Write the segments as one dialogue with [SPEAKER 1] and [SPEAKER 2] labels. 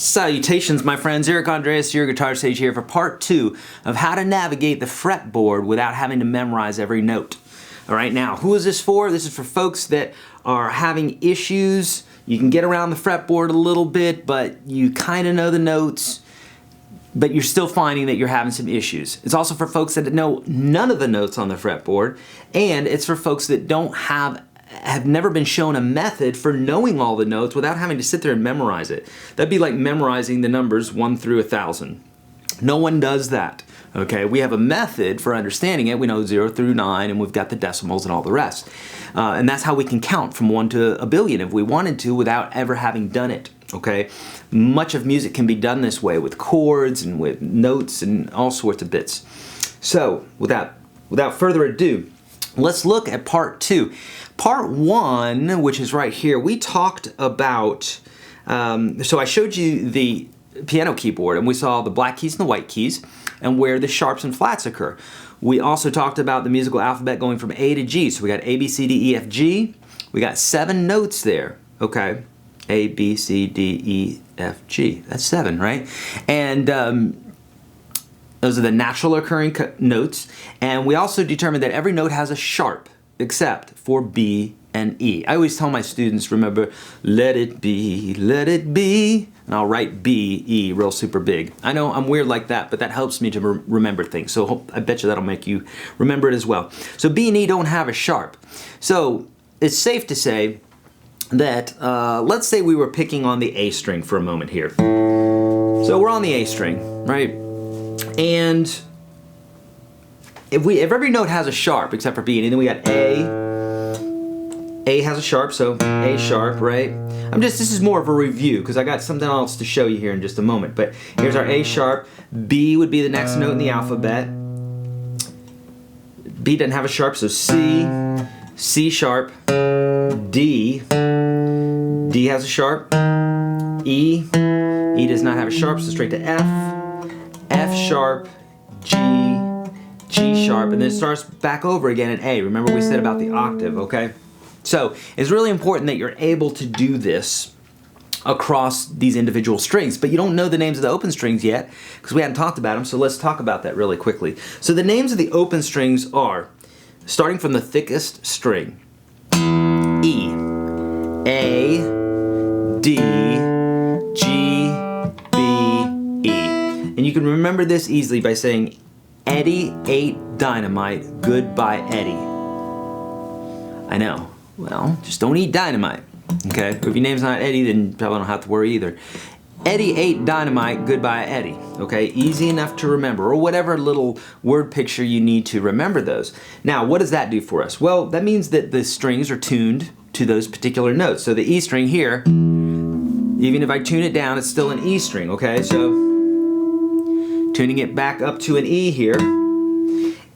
[SPEAKER 1] Salutations, my friends. Eric Andreas, YourGuitarSage here for part 2 of how to navigate the fretboard without having to memorize every note. All right, now, who is this for? This is for folks that are having issues. You can get around the fretboard a little bit, but you kind of know the notes, but you're still finding that you're having some issues. It's also for folks that know none of the notes on the fretboard, and it's for folks that have never been shown a method for knowing all the notes without having to sit there and memorize it. That'd be like memorizing the numbers 1 through 1,000. No one does that, okay? We have a method for understanding it. We know 0 through 9, and we've got the decimals and all the rest. And that's how we can count from 1 to a billion if we wanted to without ever having done it, okay? Much of music can be done this way with chords and with notes and all sorts of bits. So, without further ado, let's look at part 2. Part 1, which is right here, we talked about, so I showed you the piano keyboard and we saw the black keys and the white keys and where the sharps and flats occur. We also talked about the musical alphabet going from A to G. So we got A, B, C, D, E, F, G. We got 7 notes there, okay? A, B, C, D, E, F, G. That's 7, right? And those are the natural occurring notes. And we also determined that every note has a sharp, except for B and E. I always tell my students, remember, let it be, and I'll write B, E, real super big. I know I'm weird like that, but that helps me to remember things. So I bet you that'll make you remember it as well. So B and E don't have a sharp. So it's safe to say that, let's say we were picking on the A string for a moment here. So we're on the A string, right? And if every note has a sharp except for B and E, then we got A has a sharp, so A sharp, right? This is more of a review because I got something else to show you here in just a moment. But here's our A sharp. B would be the next note in the alphabet. B doesn't have a sharp, so C, C sharp, D has a sharp, E does not have a sharp, so straight to F sharp, G sharp, and then it starts back over again at A. Remember we said about the octave, okay? So it's really important that you're able to do this across these individual strings, but you don't know the names of the open strings yet because we hadn't talked about them, so let's talk about that really quickly. So the names of the open strings are, starting from the thickest string, E, A, D, G, B, E. And you can remember this easily by saying, Eddie ate dynamite, goodbye Eddie. I know, well, just don't eat dynamite, okay? If your name's not Eddie, then you probably don't have to worry either. Eddie ate dynamite, goodbye Eddie, okay? Easy enough to remember, or whatever little word picture you need to remember those. Now, what does that do for us? Well, that means that the strings are tuned to those particular notes. So the E string here, even if I tune it down, it's still an E string, okay? So tuning it back up to an E here.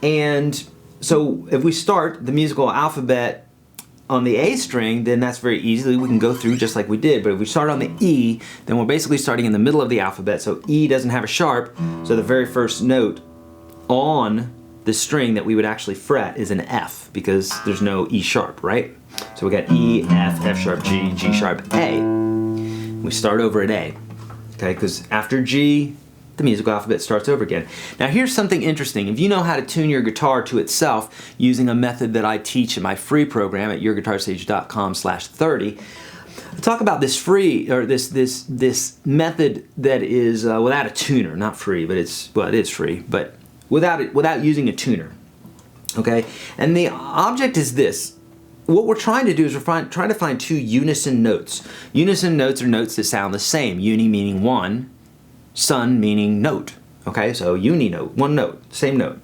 [SPEAKER 1] And so if we start the musical alphabet on the A string, then that's very easily, we can go through just like we did. But if we start on the E, then we're basically starting in the middle of the alphabet. So E doesn't have a sharp, so the very first note on the string that we would actually fret is an F because there's no E sharp, right? So we got E, F, F sharp, G, G sharp, A. We start over at A, okay? Because after G, the musical alphabet starts over again. Now here's something interesting. If you know how to tune your guitar to itself using a method that I teach in my free program at YourGuitarSage.com/30, I talk about this free, or this method that is without a tuner, not free, but it is free, but without using a tuner, okay? And the object is this. What we're trying to do is we're trying to find 2 unison notes. Unison notes are notes that sound the same. Uni meaning one, son meaning note, okay? So uni note, one note, same note.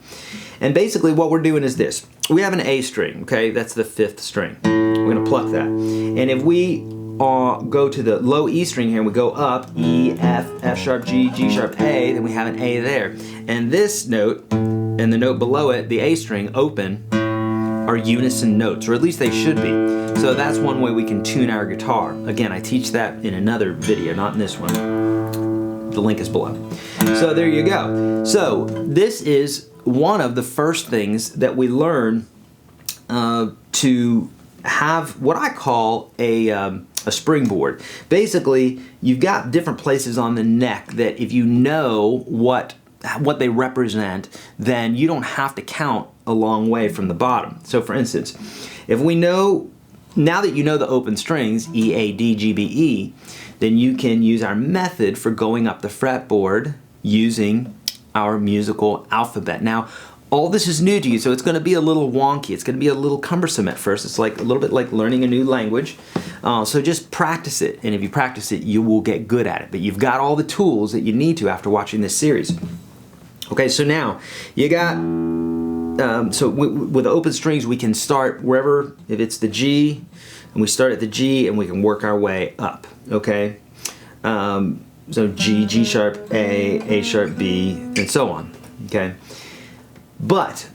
[SPEAKER 1] And basically what we're doing is this. We have an A string, okay? That's the 5th string. We're gonna pluck that. And if we go to the low E string here and we go up, E, F, F sharp, G, G sharp, A, then we have an A there. And this note and the note below it, the A string, open, are unison notes, or at least they should be. So that's one way we can tune our guitar. Again, I teach that in another video, not in this one. The link is below. So there you go. So this is one of the first things that we learn to have what I call a springboard. Basically, you've got different places on the neck that if you know what they represent, then you don't have to count a long way from the bottom. So for instance, if we know, now that you know the open strings, E, A, D, G, B, E, then you can use our method for going up the fretboard using our musical alphabet. Now, all this is new to you, so it's going to be a little wonky. It's going to be a little cumbersome at first. It's like a little bit like learning a new language. So just practice it, and if you practice it, you will get good at it. But you've got all the tools that you need to after watching this series. Okay, so now you got, with the open strings, we can start wherever, if it's the G, and we start at the G, and we can work our way up, okay? So G, G sharp, A sharp, B, and so on, okay? But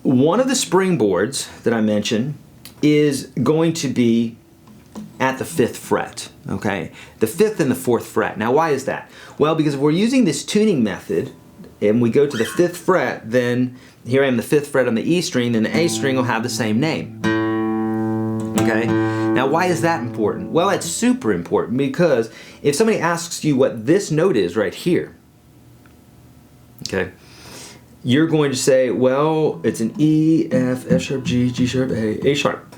[SPEAKER 1] one of the springboards that I mentioned is going to be at the 5th fret, okay? The 5th and the 4th fret. Now, why is that? Well, because if we're using this tuning method and we go to the 5th fret, then here I am, the 5th fret on the E string, then the A string will have the same name, okay? Now, why is that important? Well, it's super important because if somebody asks you what this note is right here, okay, you're going to say, well, it's an E, F, F sharp, G, G sharp, A sharp.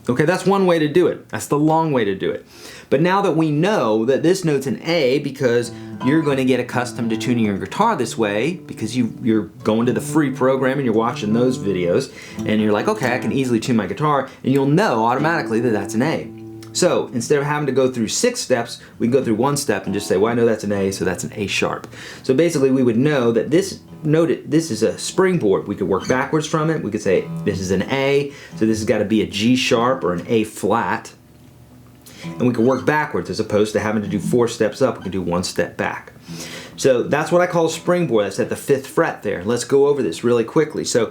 [SPEAKER 1] Okay, that's one way to do it. That's the long way to do it. But now that we know that this note's an A, because you're going to get accustomed to tuning your guitar this way, because you're going to the free program and you're watching those videos, and you're like, okay, I can easily tune my guitar, and you'll know automatically that that's an A. So instead of having to go through 6 steps, we can go through 1 step and just say, well, I know that's an A, so that's an A sharp. So basically we would know that this note, this is a springboard. We could work backwards from it. We could say this is an A, so this has got to be a G sharp or an A flat. And we can work backwards as opposed to having to do 4 steps up, we can do 1 step back. So that's what I call a springboard. That's at the 5th fret there. Let's go over this really quickly. So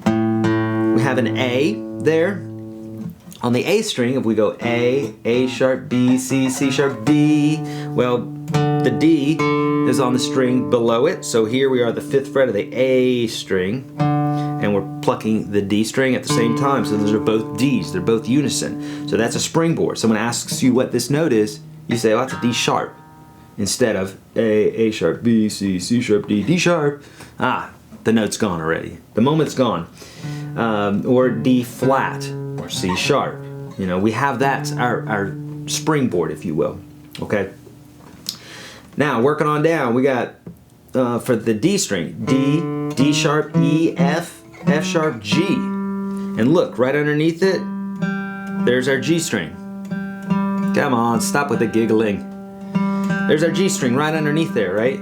[SPEAKER 1] we have an A there. On the A string, if we go A sharp, B, C, C sharp, D, well, the D is on the string below it. So here we are, the 5th fret of the A string, and we're plucking the D string at the same time. So those are both Ds, they're both unison. So that's a springboard. Someone asks you what this note is, you say, oh, that's a D sharp, instead of A sharp, B, C, C sharp, D, D sharp. Ah, the note's gone already. The moment's gone. Or D flat, or C sharp. You know, we have that, our springboard, if you will. Okay. Now, working on down, we got, for the D string, D, D sharp, E, F, F sharp, G. And look, right underneath it, there's our G string. Come on, stop with the giggling. There's our G string right underneath there, right?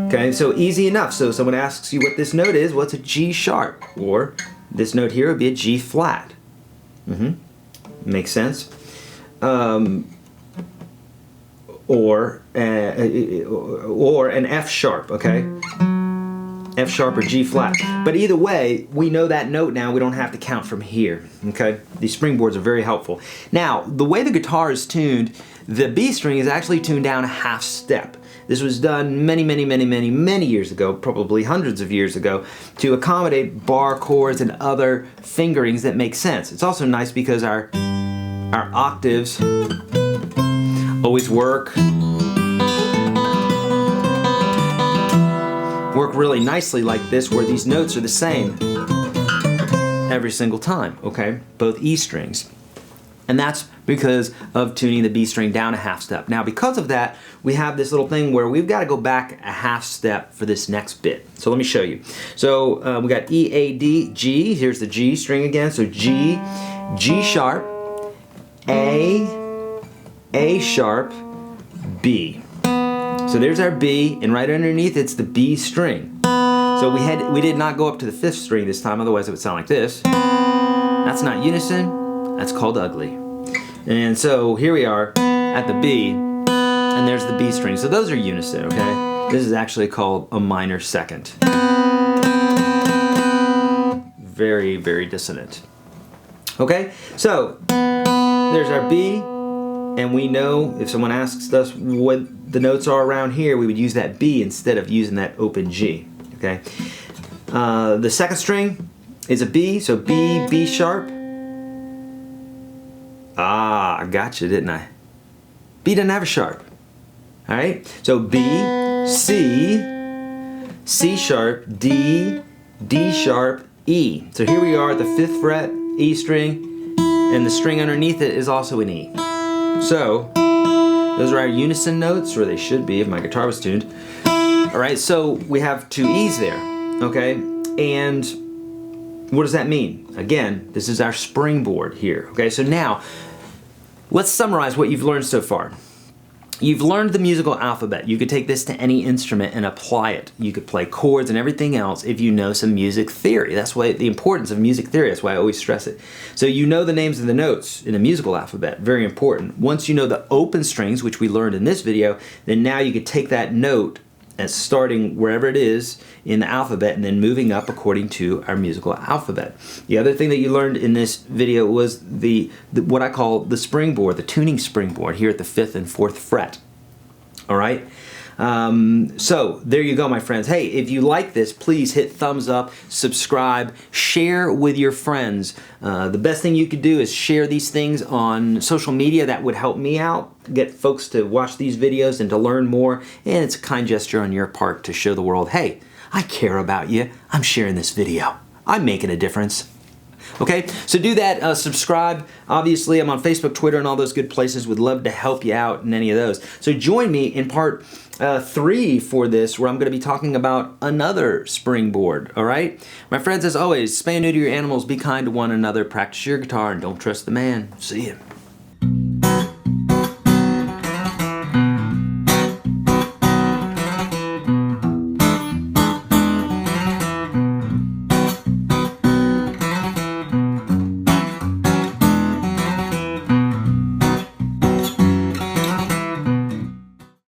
[SPEAKER 1] Okay, so easy enough. So someone asks you what this note is, well, it's a G sharp, or this note here would be a G flat. Makes sense. Or an F sharp, okay? F sharp or G flat. But either way, we know that note now. We don't have to count from here, okay? These springboards are very helpful. Now, the way the guitar is tuned, the B string is actually tuned down a half step. This was done many years ago, probably hundreds of years ago, to accommodate bar chords and other fingerings that make sense. It's also nice because our octaves always work really nicely like this, where these notes are the same every single time, okay? Both E strings. And that's because of tuning the B string down a half step. Now, because of that, we have this little thing where we've got to go back a half step for this next bit. So let me show you. So we got E, A, D, G. Here's the G string again. So G, G sharp, A sharp, B. So there's our B, and right underneath it's the B string. So we did not go up to the 5th string this time, otherwise it would sound like this. That's not unison, that's called ugly. And so here we are at the B, and there's the B string. So those are unison, okay? This is actually called a minor second. Very, very dissonant. Okay, so there's our B, and we know if someone asks us what the notes are around here, we would use that B instead of using that open G, okay? The second string is a B, so B, B sharp. Ah, I got you, didn't I? B doesn't have a sharp. All right, so B, C, C sharp, D, D sharp, E. So here we are at the 5th fret, E string, and the string underneath it is also an E. So those are our unison notes, or they should be if my guitar was tuned. All right, so we have 2 E's there, okay? And what does that mean? Again, this is our springboard here, okay? So now, let's summarize what you've learned so far. You've learned the musical alphabet. You could take this to any instrument and apply it. You could play chords and everything else if you know some music theory. That's why the importance of music theory, that's why I always stress it. So you know the names of the notes in the musical alphabet, very important. Once you know the open strings, which we learned in this video, then now you could take that note as starting wherever it is in the alphabet and then moving up according to our musical alphabet. The other thing that you learned in this video was the what I call the springboard, the tuning springboard here at the 5th and 4th fret. All right? So there you go, my friends. Hey, if you like this, please hit thumbs up, subscribe, share with your friends. The best thing you could do is share these things on social media. That would help me out, get folks to watch these videos and to learn more. And it's a kind gesture on your part to show the world, hey, I care about you. I'm sharing this video. I'm making a difference. Okay, so do that, subscribe. Obviously, I'm on Facebook, Twitter, and all those good places. Would love to help you out in any of those. So join me in part 3 for this, where I'm going to be talking about another springboard, all right? My friends, as always, spay and neuter your animals, be kind to one another, practice your guitar, and don't trust the man. See ya.